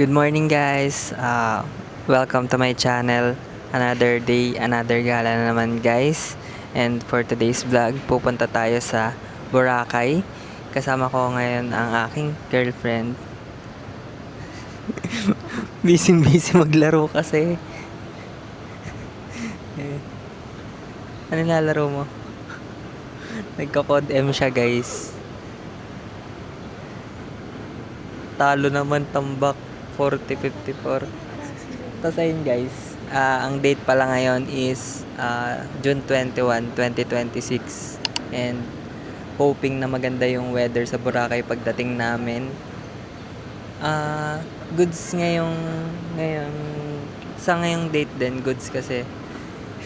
Good morning guys. Welcome to my channel. Another day, another gala na naman guys. And for today's vlog, pupunta tayo sa Boracay. Kasama ko ngayon ang aking girlfriend. Busy maglaro kasi. Ano nilalaro mo? Nagka-code M siya guys. Talo naman tambak 40-54. Tapos ayun guys, ang date pala ngayon is June 21, 2026. And hoping na maganda yung weather sa Boracay pagdating namin. Goods ngayon sa ngayong date din, goods kasi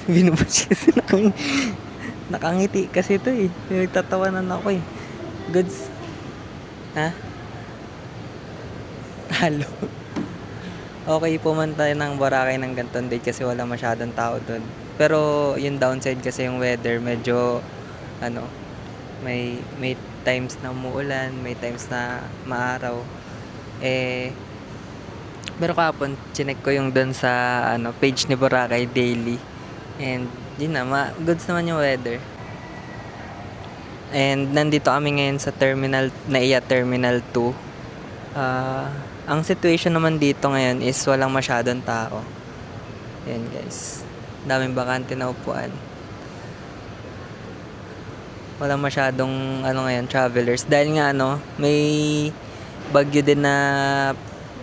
binubush kasi nakangiti kasi ito eh. Nagtatawanan ako eh. Goods. Ha? Talo. Okay, pumunta ng Boracay ng ganitong date kasi wala masyadong tao doon. Pero yung downside kasi yung weather, medyo may times na umuulan, may times na maaraw. Pero kahapon chinek ko yung doon sa page ni Boracay Daily. And yun na, goods naman yung weather. And nandito kami ngayon sa NAIA Terminal 2. Ang situation naman dito ngayon is walang masyadong tao. Ayan guys. Daming bakante na upuan. Walang masyadong ngayon, travelers. Dahil nga may bagyo din na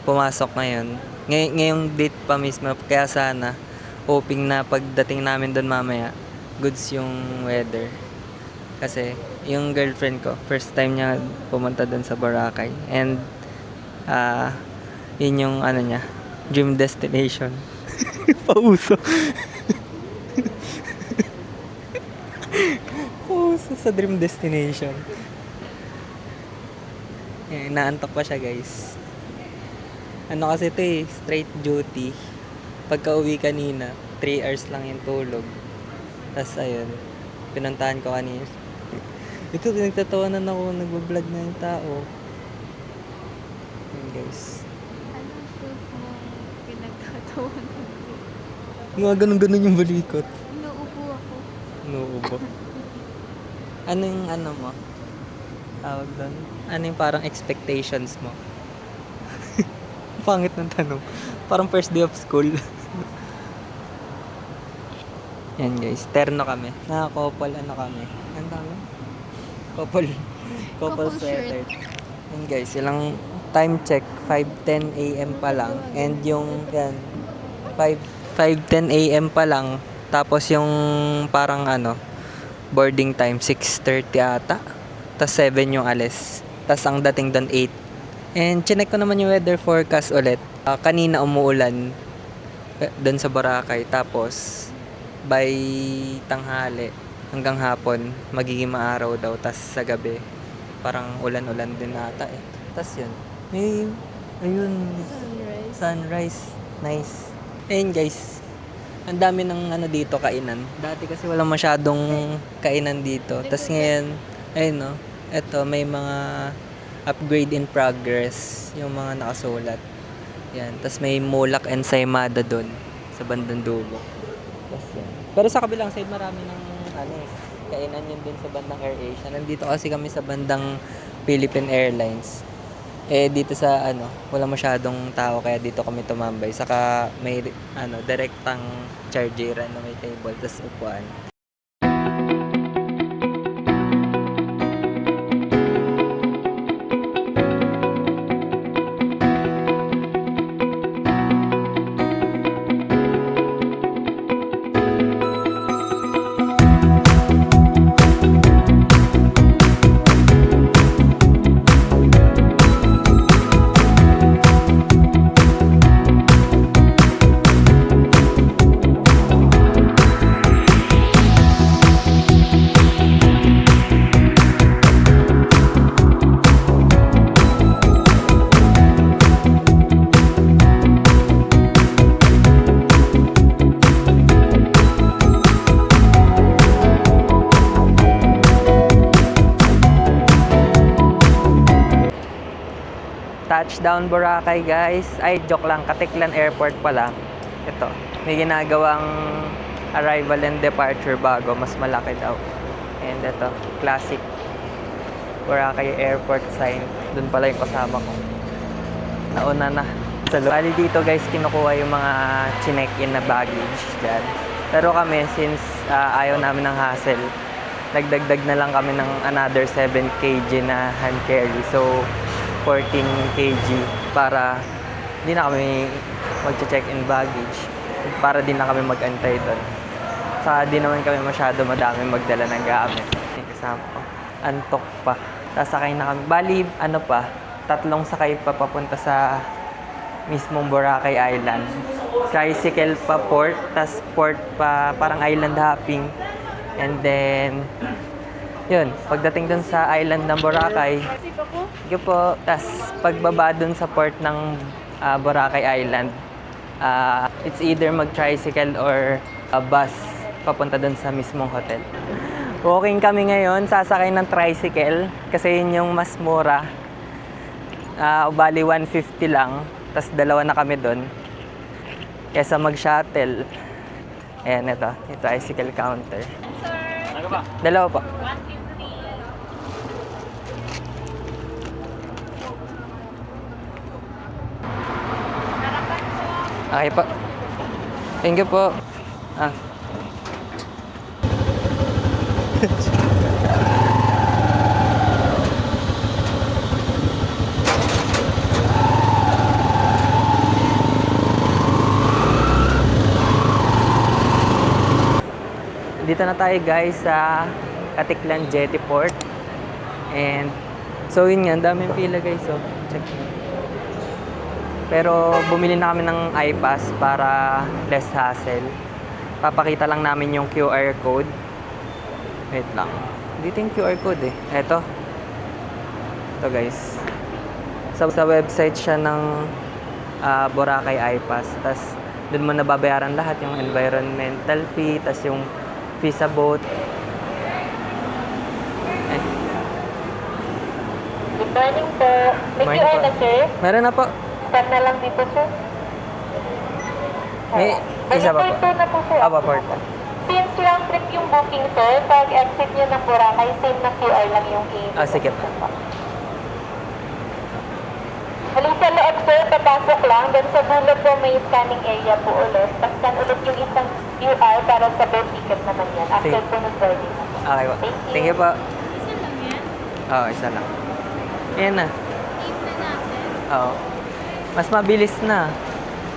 pumasok ngayon. Ngayong date pa mismo. Kaya sana, hoping na pagdating namin doon mamaya, goods yung weather. Kasi yung girlfriend ko, first time niya pumunta doon sa Boracay. And yun yung niya, dream destination. Pauso. Pauso sa dream destination. Naantok pa siya guys. Kasi ito straight duty. Pagka uwi kanina, 3 hours lang yung tulog. Tapos ayun, pinuntahan ko kanina. Ito, pinagtatawanan ako, nagbablog na yung tao. Guys. Anong proof mo pinagtatawan mo? Mga ganun-ganun yung balikot. Inuubo ako. Inuubo. Ano yung mo? Tawag doon? Ano yung parang expectations mo? Pangit ng tanong. Parang first day of school. Yan guys, terno kami. Naka-couple kami. Ang dami? Couple sweater. Yan guys, ilang time check, 5:10 AM pa lang. And yung 5:10 AM pa lang. Tapos yung parang boarding time 6:30 ata. Tapos 7 yung alis. Tapos ang dating doon 8. And chinek ko naman yung weather forecast ulit. Kanina umuulan doon sa Boracay. Tapos by tanghali hanggang hapon magiging maaraw daw. Tapos sa gabi parang ulan-ulan din ata eh. Tapos yun. Ayun. Sunrise. Nice. Ayun guys. Ang dami ng dito kainan. Dati kasi walang masyadong kainan dito. Tapos ngayon, ayun eto may mga upgrade in progress. Yung mga nakasulat. Yan. Tapos may mulak and saimada doon sa bandang dulo. Tapos yan. Pero sa kabilang side marami ng kainan yun din sa bandang AirAsia. Nandito kasi kami sa bandang Philippine Airlines. Dito sa wala masyadong tao kaya dito kami tumambay. Saka may direktang chargeran na may table tas upuan. Touchdown Boracay, guys. Ay, joke lang. Katiklan Airport pala. Ito. May ginagawang arrival and departure bago. Mas malaki daw. And ito, classic Boracay Airport sign. Doon pala yung kasama ko. Nauna na. Bali dito guys, kinukuha yung mga chinek-in na baggage dyan. Pero kami, since ayaw namin ng hassle, nagdagdag na lang kami ng another 7 kg na hand carry. So, 14 kg para di na kami mag-check-in baggage. Para di na kami mag-antay doon. Saka di naman kami masyado madami magdala ng gamit. Yung kasama ko. Antok pa. Sasakay na kami. Bali, ano pa, 3 sakay pa papunta sa mismong Boracay Island. Tricycle pa port, tas port pa parang island hopping. And then, yun, pagdating dun sa island ng Boracay, sige po, tas pagbaba dun sa port ng Boracay Island, it's either mag-tricycle or bus papunta dun sa mismong hotel. Walking kami ngayon, sasakay ng tricycle kasi yun yung mas mura. Bali 150 lang. Tapos 2 na kami doon. Kesa mag-shuttle. Ayan, ito tricycle counter. Sir, Ano ba? 2 po. 150. Okay po. Thank you po. Dito na tayo guys sa Katiklan Jetty Port. And so yun nga, daming pila guys. So, check. Pero bumili na kami ng iPass para less hassle. Papakita lang namin yung QR code. Wait lang. Dito yung QR code eh. Ito guys. Sa website siya ng Boracay iPass. Tapos doon mo nababayaran lahat. Yung environmental fee. Tapos yung fee sa boat. Good morning po. May Morning QR po. na, sir? Meron na po. Start na lang dito, sir. May isa pa po. Ito na po, sir. Apa port. Since round trip yung booking, sir, pag exit nyo ng Boracay, same na QR lang yung Sige po. Halong sa loob, sir, papasok lang. Then sa dulo po may scanning area po ulit. Tapos scan ulit yung isang QR para sa boat ticket naman yan. After Sige. po ng boarding. Okay po. Thank you po. Isa lang yan. Oo, isa lang. Ayan na. 8 na natin. Oo. Mas mabilis na.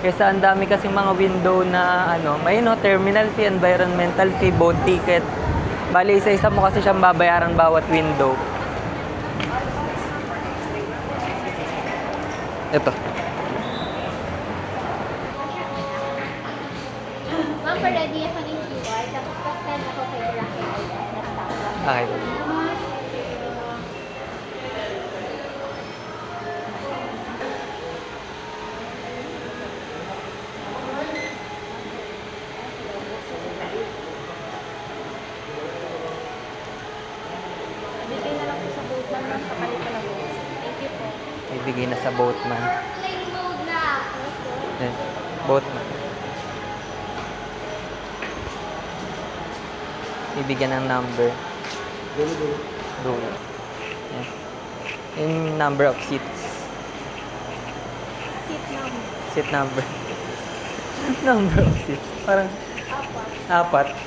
Kesa ang dami kasing mga window na may terminal fee, environmental fee, boat ticket. Bali, isa-isa mo kasi siyang babayaran bawat window. Ito. Ma'am, ready ako ng QR. Tapos pa-scan ako kay Rocky Island. Okay. Bigay na lang po sa boat lang ng kapalitan ng boat. Thank you po. Ibigay na sa boatman. Plane mode na. Yes. Boatman. Ibigyan ng number. Dulo. Yes. Yung number of seats. Seat number. Seat number. Number of seats. Parang Apat. 4.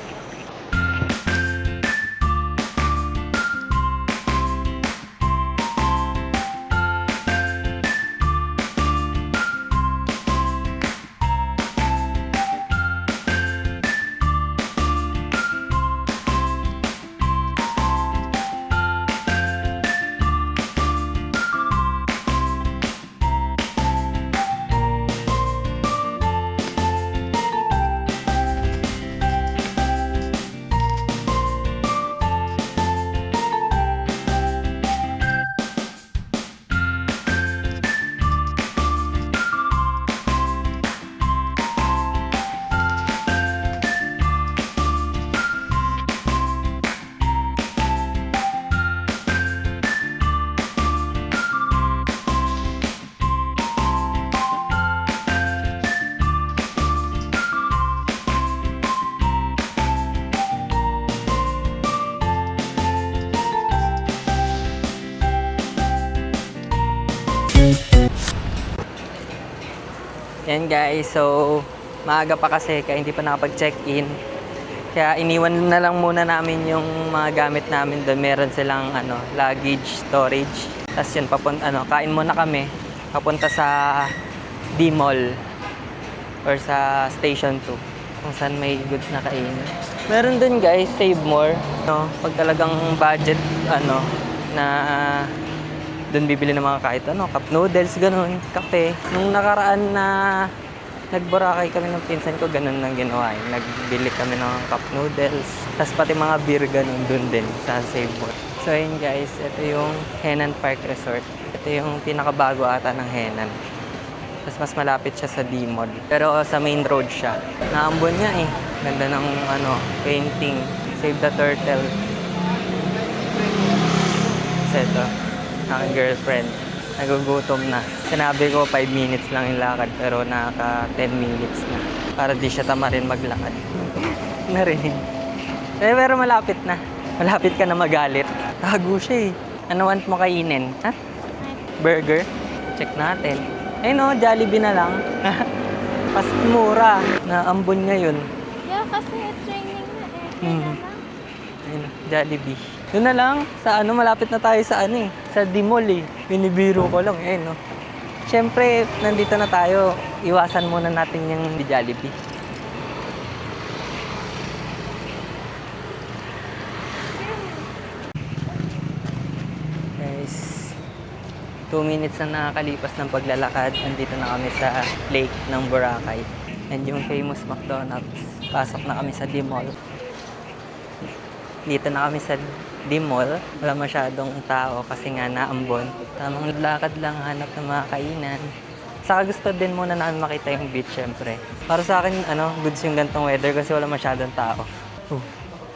Yan guys, so maaga pa kasi kaya hindi pa nakapag-check-in. Kaya iniwan na lang muna namin yung mga gamit namin doon. Meron silang luggage storage. Tapos yun, kain muna kami. Papunta sa D-Mall or sa Station 2 kung saan may goods na kainin. Meron dun guys, Save More. Pag talagang budget, na dun bibili ng mga kahit cup noodles, ganun, kape. Nung nakaraan na nag-Boracay kami ng pinsan ko, ganun lang ginawa. Nagbili kami ng cup noodles. Tapos pati mga beer, ganun dun din sa Save More. So ayun guys, ito yung Henan Park Resort. Ito yung pinakabago ata ng Henan. Tapos mas malapit siya sa D-Mall. Pero sa main road siya. Naambon niya eh. Ganda ng painting. Save the Turtle. So ito, aking girlfriend. Nagugutom na. Sinabi ko 5 minutes lang yung lakad pero naka 10 minutes na. Para di siya tamarin maglakad. Narinig. Pero malapit na. Malapit ka na magalit. Tago siya eh. Ano want mo kainin? Ha? Burger? Check natin. Jollibee na lang. Pas mura. Naambon ngayon. Yeah, kasi it's raining na eh. Hmm. Ayun, Jollibee. Doon na lang. Sa malapit na tayo sa sa D-Mall eh. Binibiro ko lang Siyempre, nandito na tayo. Iwasan muna natin yung Jollibee. Guys, 2 minutes na nakakalipas ng paglalakad. Andito na kami sa lake ng Boracay. And yung famous McDonald's. Pasok na kami sa D-Mall. Dito na kami sa D-Mall. Wala masyadong tao kasi nga naambon. Tamang lakad lang, hanap ng mga kainan. Saka gusto din muna namin makita yung beach syempre. Para sa akin, goods yung gantong weather kasi wala masyadong tao.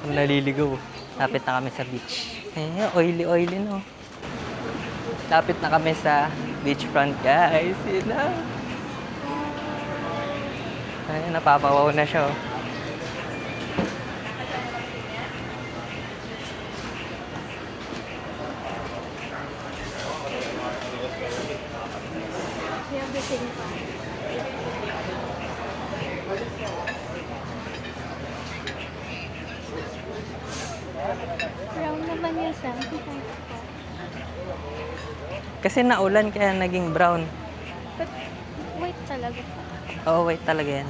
Naliligaw. Lapit na kami sa beach. Oily no. Lapit na kami sa beachfront guys. Yun na. Napapawaw na siya Everything pa. Brown naman yung sample. Kasi naulan kaya naging brown. But white talaga. Oo, wait talaga yan.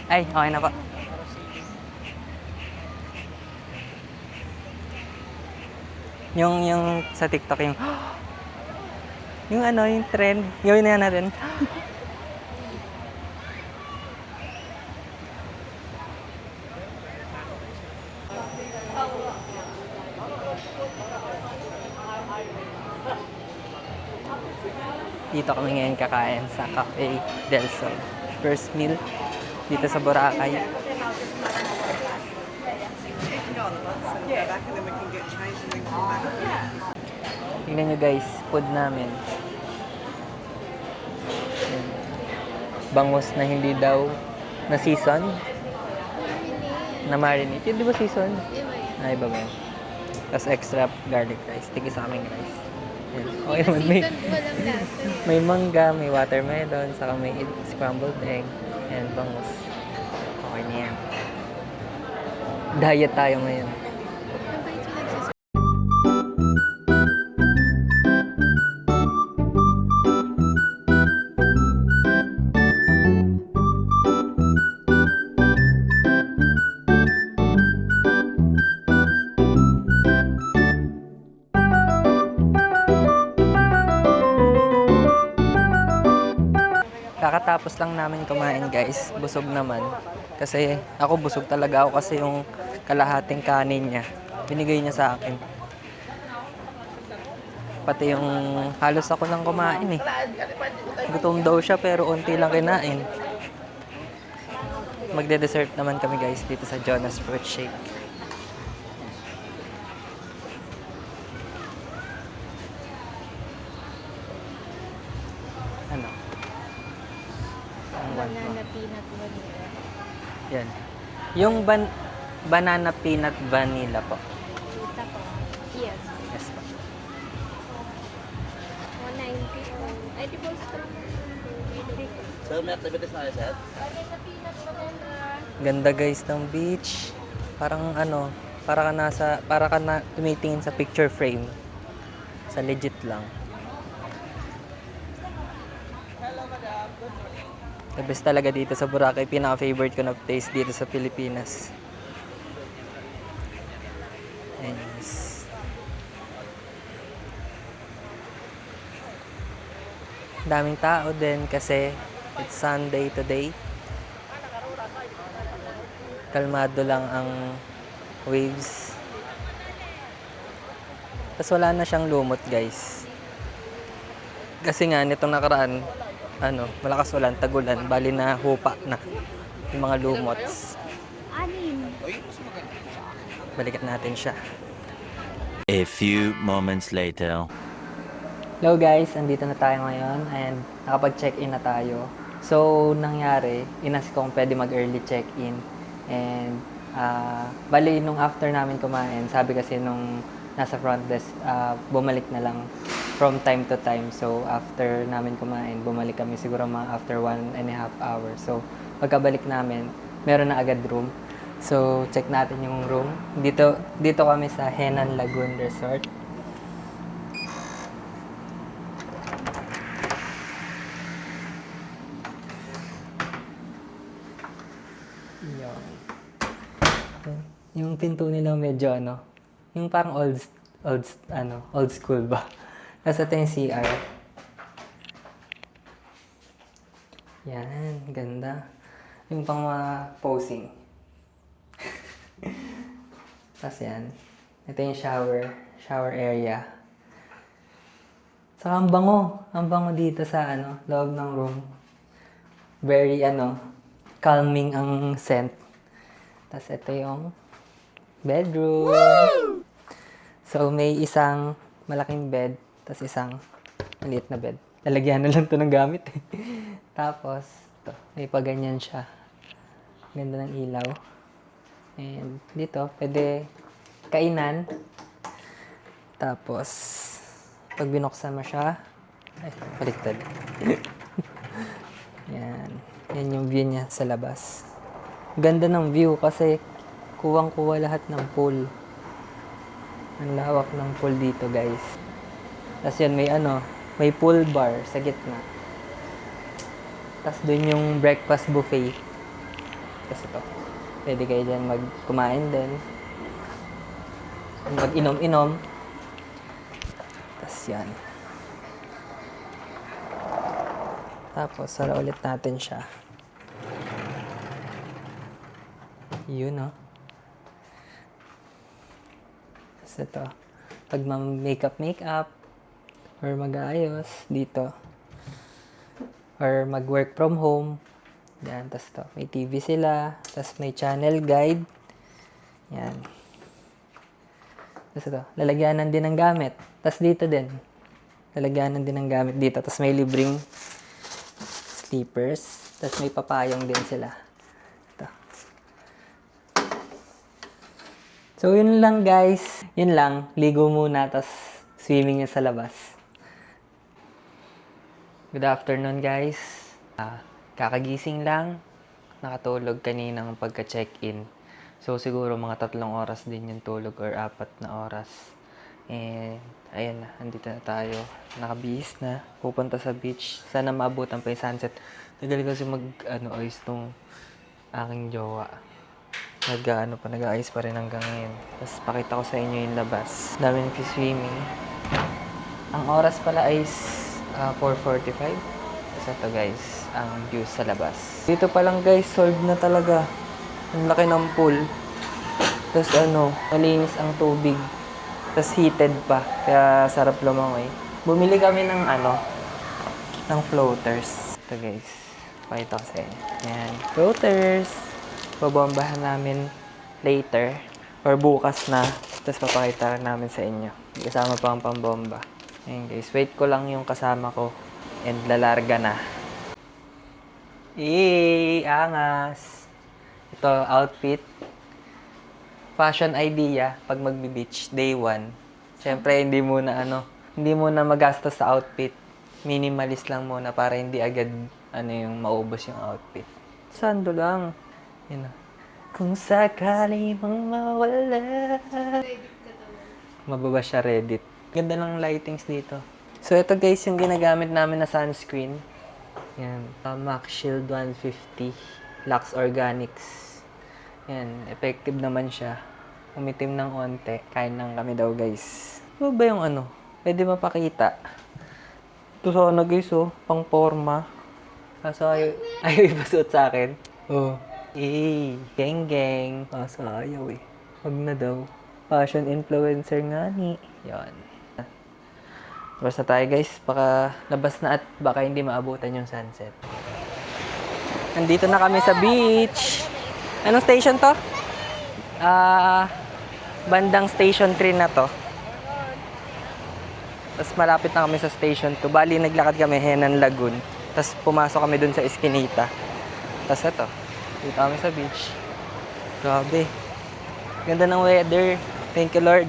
Ay, okay na pa. Yung sa TikTok yung yung trend. Gawin na yan natin. Dito kami ngayon kakain sa Cafe Del Sol. First meal dito sa Boracay. Tingnan nyo guys, food namin. Ayan. Bangus na hindi daw na season. Na marinate. Yun di ba season? Ay, iba ba yun? Tapos extra garlic rice. Tigi sa aming rice. Ayan. Okay naman. May mangga, may watermelon, saka may scrambled egg, and bangus. Okay na yan. Diet tayo ngayon. Kakatapos lang namin kumain guys, busog naman. Kasi ako busog talaga ako kasi yung kalahating kanin niya, binigay niya sa akin. Pati yung halos ako lang kumain eh. Gutom daw siya pero unti lang kinain. Magde-dessert naman kami guys dito sa Jonas Fruit Shake. Ano? Banana peanut vanilla. Yan. Yung banana peanut vanilla po. Kita ko. Yes. Yes po. 190. Edible straw. Sir, may activities na kayo, sir? Ganda guys ng beach. Parang ano, para ka na tumitingin sa picture frame. Sa legit lang. The best talaga dito sa Boracay. Pinaka-favorite ko na place dito sa Pilipinas. Anyways. Daming tao din kasi it's Sunday today. Kalmado lang ang waves. Tapos wala na siyang lumot guys. Kasi nga nitong nakaraan, malakas ulan, tagulan, bali na hupa na yung mga lumots. Balikan natin siya. A few moments later. Hello guys, andito na tayo ngayon and nakapag-check-in na tayo. So, nangyari, inas ko kung pwede mag-early check-in. And, bali nung after namin kumain, sabi kasi nung nasa front desk, bumalik na lang from time to time. So, after namin kumain, bumalik kami siguro mga after 1.5 hours. So, pagkabalik namin, meron na agad room. So, check natin yung room. Dito kami sa Henan Lagoon Resort. Yun. Yung pinto nila medyo yung parang old school ba? Tapos ito yung CR. Yan, ganda. Yung pang mga posing. Tapos yan. Ito yung shower area. Saka ang bango dito sa loob ng room. Very calming ang scent. Tapos ito yung bedroom. Woo! So may isang malaking bed, tapos isang maliit na bed. Lalagyan na lang to ng gamit. Tapos ito, may paganyan siya. Ganda ng ilaw. And dito, pwede kainan. Tapos, pag binuksan mo siya, ay, baliktad. Yan. Yan yung view niya sa labas. Ganda ng view kasi kuwang-kuwa lahat ng pool. Ang lawak ng pool dito, guys. Tapos yan, may pool bar sa gitna. Tapos dun yung breakfast buffet. Tapos ito. Pwede kayo dyan kumain din. Mag-inom-inom. Tapos yan. Tapos, sara ulit natin siya. Yun, Tapos ito. Pag makeup, or mag-aayos, dito. Or mag-work from home. Yan, tapos to. May TV sila. Tapos may channel guide. Yan. Tapos ito. Lalagyanan din ng gamit. Tapos dito din. Lalagyanan din ng gamit dito. Tapos may libreng sleepers. Tapos may papayong din sila. Ito. So, yun lang guys. Yun lang. Ligo muna. Tapos swimming niya sa labas. Good afternoon guys. Kakagising lang, nakatulog kaninang pagka-check-in. So, siguro mga 3 oras din yung tulog or 4 na oras. And, ayan na, andito na tayo. Nakabihis na, pupunta sa beach. Sana maabutan pa yung sunset. Tagal kasi ayos tong aking jowa. Nag-aayos pa rin hanggang ngayon. Tapos, pakita ko sa inyo yung labas. Dami nag-swimming. Ang oras pala ay 4:45. Ito guys, ang view sa labas. Dito pa lang guys, solved na talaga. Ang laki ng pool. Tapos malinis ang tubig. Tapos heated pa, kaya sarap lumangoy. Bumili kami ng ng floaters. Ito guys, pakita ko sa inyo. Yan, floaters. Babombahan namin later or bukas na. Tapos papakita namin sa inyo. Kasama pa ang pambomba. Ayan guys, wait ko lang yung kasama ko. And lalarga na. Angas! Ito, outfit. Fashion idea pag magbe-beach, day 1. Siyempre, hindi muna magastos sa outfit. Minimalist lang muna para hindi agad ano yung maubos yung outfit. Sando lang. Yun na. Kung sakali mang mawala. Mababa siya Reddit. Ganda ng lightings dito. So ito guys yung ginagamit namin na sunscreen. Yan. Max Shield 150. Lux Organics. Yan. Effective naman siya. Umitim ng onte. Kain lang kami daw guys. Ano ba yung ano? Pwede mapakita. Ito sana guys oh. Pang forma. Kaso ayaw ipasuot sa akin. Oh. Geng geng. Kaso ayaw eh. Wag na daw. Fashion influencer nga ni. Yan. Labas na tayo guys. Baka labas na at baka hindi maabutan yung sunset. Nandito na kami sa beach. Anong station to? Bandang station 3 na to. Tapos malapit na kami sa station 2. Bali naglakad kami Henan Lagoon. Tapos pumasok kami dun sa Eskinita. Tapos ito. Dito kami sa beach. Grabe. Ganda ng weather. Thank you Lord.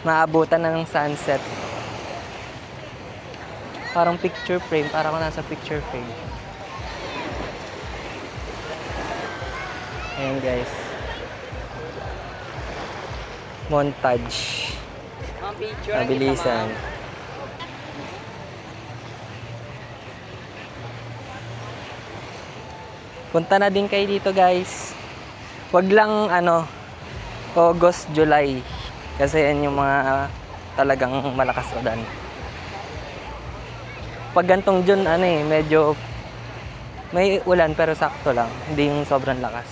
Maabutan ng sunset. Parang picture frame. Parang ako nasa picture frame. Ayan guys. Montage. Mabilisan. Punta na din kayo dito guys. Wag lang August, July. Kasi yan yung mga talagang malakas ulan. Pag gantong June, medyo may ulan pero sakto lang. Hindi yung sobrang lakas.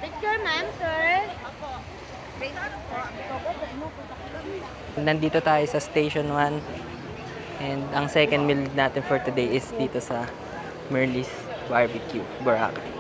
Picture, ma'am, sir. Nandito tayo sa Station 1. And ang second meal natin for today is dito sa Merlis Barbecue, Boracay.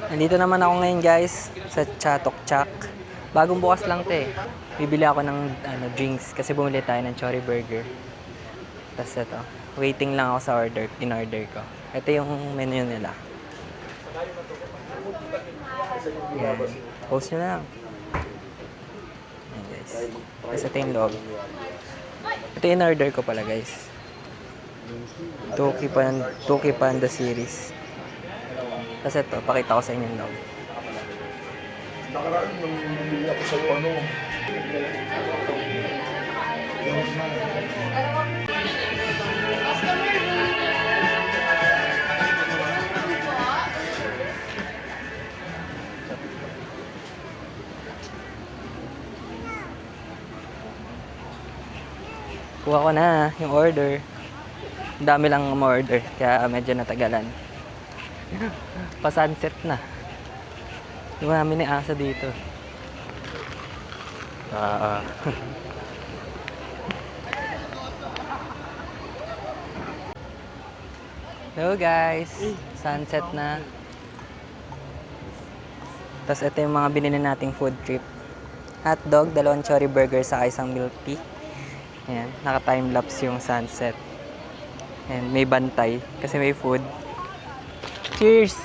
Nandito naman ako ngayon guys sa Chatok Chak. Bagong bukas lang 'to eh. Bibili ako ng drinks kasi bumili tayo ng Chori Burger. Tapos ito, waiting lang ako sa in-order ko. Ito yung menu nila. Yan. Post nyo lang. Yan guys. Tapos ito yung log. Ito yung in-order ko pala guys. Tuki Panda series. Tapos ito, pakita ko sa inyo yung log. Nakaraan nung bumili ako sa'yo, Kuha ko na yung order. Ang dami lang order, kaya medyo natagalan. Pa-sunset na. Dumami ni asa dito. Hello guys, sunset na. Tapos ito yung mga binili nating food trip. Hotdog, 2 Chori Burger sa isang milk tea. Ayan, naka-timelapse yung sunset. And may bantay kasi may food. Cheers!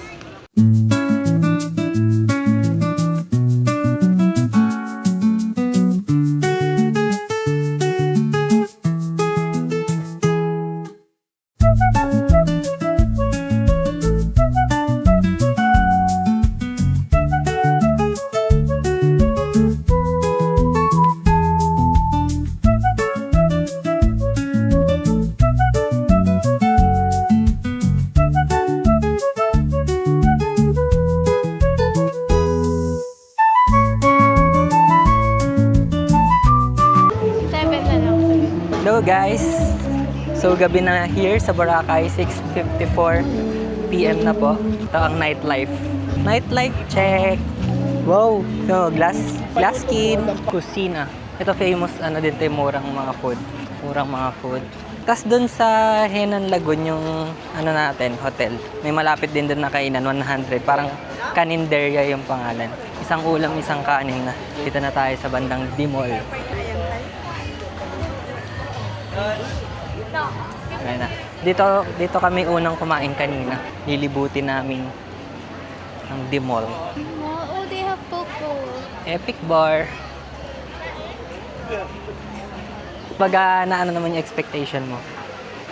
Hello guys! So gabi na here sa Boracay, 6:54. PM na po. Ito ang nightlife. Nightlife check! Wow! So, glass skin, kusina. Ito famous, ano din ito, murang mga food. Murang mga food. Tapos dun sa Henan Lagoon, yung ano natin, hotel. May malapit din dun na kainan, 100. Parang Kaninderya yung pangalan. Isang ulam, isang kanin na. Dito na tayo sa bandang Dimol. Ayan na. Dito kami unang kumain kanina. Lilibutin namin ang Dimol. Oh, they have Coco. Epic Bar. Kumbaga, na ano naman yung expectation mo?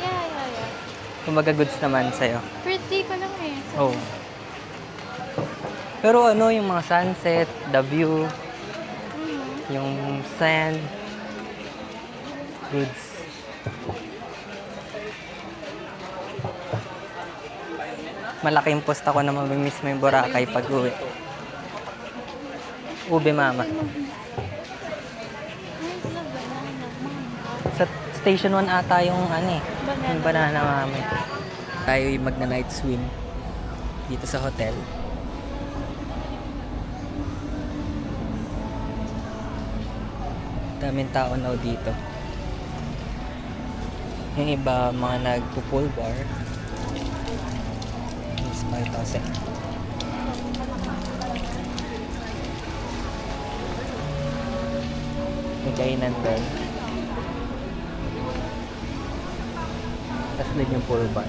Yeah. Kumbaga, goods naman sa'yo. First day pa lang eh. Oh. Pero ano, yung mga sunset, the view, yung sand, goods. Malaking post ako na mamimiss mo yung Boracay pag uwi. Ube mama. Sa station 1 ata yung ano eh. Yung banana mami. Tayo'y magna-night swim dito sa hotel. Daming tao na dito. Yung iba mga nagpo-pool bar. Is 5,000. May kainan doon. Tapos din yung pool bar.